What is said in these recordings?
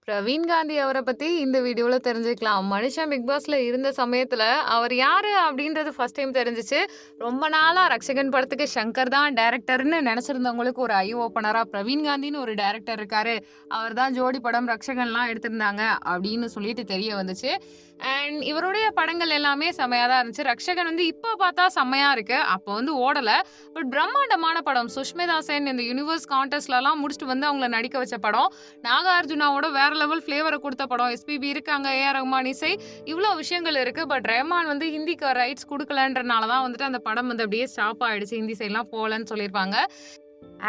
பிரவீன் காந்தி அவர பத்தி இந்த வீடியோல தெரிஞ்சுக்கலாம். மனுஷன் பிக் பாஸ்ல இருந்த சமயத்துல, அவர் யாரு அப்படின்றது ஃபர்ஸ்ட் டைம் தெரிஞ்சுச்சு. ரொம்ப நாளா ரக்ஷகன் படத்துக்கு ஷங்கர் தான் டைரக்டர்ன்னு நெனச்சிருந்தவங்களுக்கு ஒரு ஐ ஓப்பனரா பிரவீன் காந்தின்னு ஒரு டைரக்டர் இருக்காரு. அவர் தான் ஜோடி படம் ரக்ஷகன்லாம் எடுத்திருந்தாங்க அப்படின்னு சொல்லிட்டு தெரிய வந்துச்சு. அண்ட் இவருடைய படங்கள் எல்லாமே செம்மையா தான் இருந்துச்சு. ரக்ஷகன் வந்து இப்ப பார்த்தா செம்மையா இருக்கு. அப்போ வந்து ஓடல. பட் பிரம்மாண்டமான படம். சுஷ்மிதா சென் இந்த யூனிவர்ஸ் கான்டெஸ்ட்லலாம் முடிச்சுட்டு வந்து அவங்கள நடிக்க வச்ச படம். நாகார்ஜுனாவோட வேற லெவல் ஃப்ளேவரை கொடுத்த படம். எஸ்பிபி இருக்காங்க, ஏஆர் ரஹ்மான் இசை, இவ்வளோ விஷயங்கள் இருக்கு. பட் ரஹ்மான் வந்து ஹிந்திக்கு ரைட்ஸ் கொடுக்கலன்றனால தான் வந்துட்டு அந்த படம் வந்து அப்படியே ஸ்டாப் ஆயிடுச்சு. ஹிந்தி சைட்லாம் போகலன்னு சொல்லியிருப்பாங்க.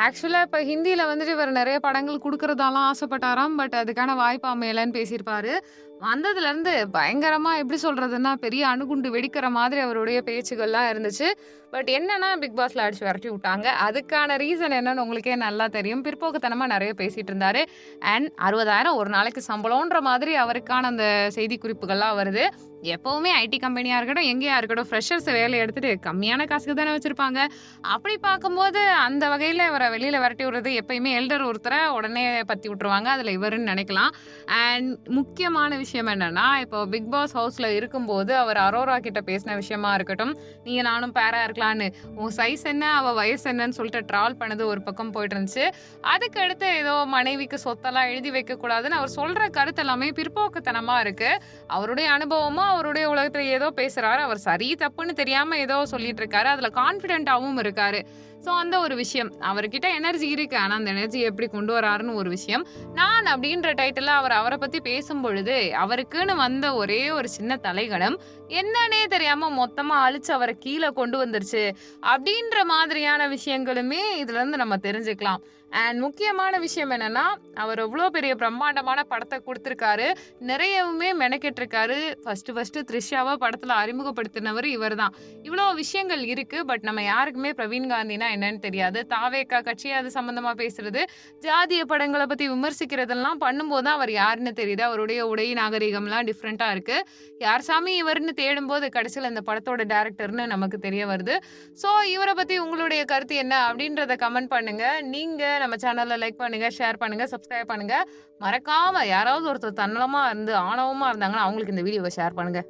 ஆக்சுவலா இப்ப ஹிந்தியில வந்துட்டு இவர் நெறைய படங்கள் குடுக்குறதாலாம் ஆசைப்பட்டாராம். பட் அதுக்கான வாய்ப்பு அமையலன்னு பேசியிருப்பாரு. வந்ததுலருந்து பயங்கரமா எப்படி சொல்றதுன்னா, பெரிய அணுகுண்டு வெடிக்கிற மாதிரி அவருடைய பேச்சுகள்லாம் இருந்துச்சு. பட் என்னன்னா, பிக் பாஸ்ல அடிச்சு விரட்டி விட்டாங்க. அதுக்கான ரீசன் என்னன்னு உங்களுக்கே நல்லா தெரியும். பிற்போக்குத்தனமா நெறைய பேசிட்டு இருந்தாரு. அண்ட் 60,000 ஒரு நாளைக்கு சம்பளம்ன்ற மாதிரி அவருக்கான அந்த செய்தி குறிப்புகள்லாம் வருது. எப்பவுமே ஐடி கம்பெனியா இருக்கட்டும், எங்கேயா இருக்கட்டும், ஃப்ரெஷர்ஸ் வேலைய எடுத்துட்டு கம்மியான காசுக்கு தானே வச்சிருப்பாங்க. அப்படி பார்க்கும்போது அந்த வகையில இவர வெளியில விரட்டி விடுறது எப்பயுமே எல்டர் ஒருத்தர உடனே பத்தி விட்டுருவாங்க. அதுல இவருன்னு நினைக்கலாம். அண்ட் முக்கியமான விஷயம் என்னன்னா, இப்போ பிக் பாஸ் ஹவுஸ்ல இருக்கும்போது அவர் அரோரா கிட்ட பேசின விஷயமா இருக்கட்டும், நீங்க நானும் பேரா இருக்கலான்னு, உன் சைஸ் என்ன அவ வயசு என்னன்னு சொல்லிட்டு ட்ரால் பண்ணது ஒரு பக்கம் போயிட்டு இருந்துச்சு. அதுக்கடுத்து ஏதோ மனைவிக்கு சொத்தெல்லாம் எழுதி வைக்க கூடாதுன்னு அவர் சொல்ற கருத்து எல்லாமே பிற்போக்குத்தனமா இருக்கு. அவருடைய அனுபவமா அவருடைய உலகத்துல ஏதோ பேசுறாரு. அவர் சரி தப்புன்னு தெரியாம ஏதோ சொல்லிட்டு இருக்காரு. அதுல கான்பிடென்ட்டாவும் இருக்காரு. ஸோ அந்த ஒரு விஷயம். அவர்கிட்ட எனர்ஜி இருக்கு. ஆனா அந்த எனர்ஜி எப்படி கொண்டு வராருன்னு ஒரு விஷயம். நான் அப்படின்ற டைட்டில்ல அவரை பத்தி பேசும்பொழுது, அவருக்குன்னு வந்த ஒரே ஒரு சின்ன தலைகணம் என்னன்னே தெரியாம மொத்தமா அழிச்சு அவரை கீழ கொண்டு வந்துருச்சு. அப்படின்ற மாதிரியான விஷயங்களுமே இதுல இருந்து நம்ம தெரிஞ்சுக்கலாம். அண்ட் முக்கியமான விஷயம் என்னன்னா, அவர் எவ்வளோ பெரிய பிரம்மாண்டமான படத்த குடுத்திருக்காரு. நிறையவுமே மெனக்கெட்டுருக்காரு. ஃபர்ஸ்ட்டு த்ரிஷாவ படத்துல அறிமுகப்படுத்தினவர் இவர் தான். இவ்வளோ விஷயங்கள் இருக்கு. பட் நம்ம யாருக்குமே பிரவீன் காந்தினா என்னன்னு தெரியாது. தாவேகா கட்சி அது சம்பந்தமா பேசுறது, ஜாதிய படங்கள பத்தி விமர்சிக்கிறதெல்லாம் பண்ணும்போது தான் அவர் யாருன்னு தெரியுது. அவருடைய உடை நாகரிகம்லாம் டிஃப்ரெண்ட்டா இருக்கு. யார் சாமி இவர்ன்னு தேடும்போது கடைசியில இந்த படத்தோட டைரக்டர்ன்னு நமக்கு தெரிய வருது. ஸோ இவர பத்தி உங்களுடைய கருத்து என்ன அப்படின்றத கமெண்ட் பண்ணுங்க. நீங்க நம்ம சேனல்ல லைக் பண்ணுங்க, ஷேர் பண்ணுங்க, சப்ஸ்கிரைப் பண்ணுங்க. மறக்காம யாராவது ஒருத்தர் தன்னலமா இருந்து ஆணவமா இருந்தாங்கன்னா அவங்களுக்கு இந்த வீடியோவை ஷேர் பண்ணுங்க.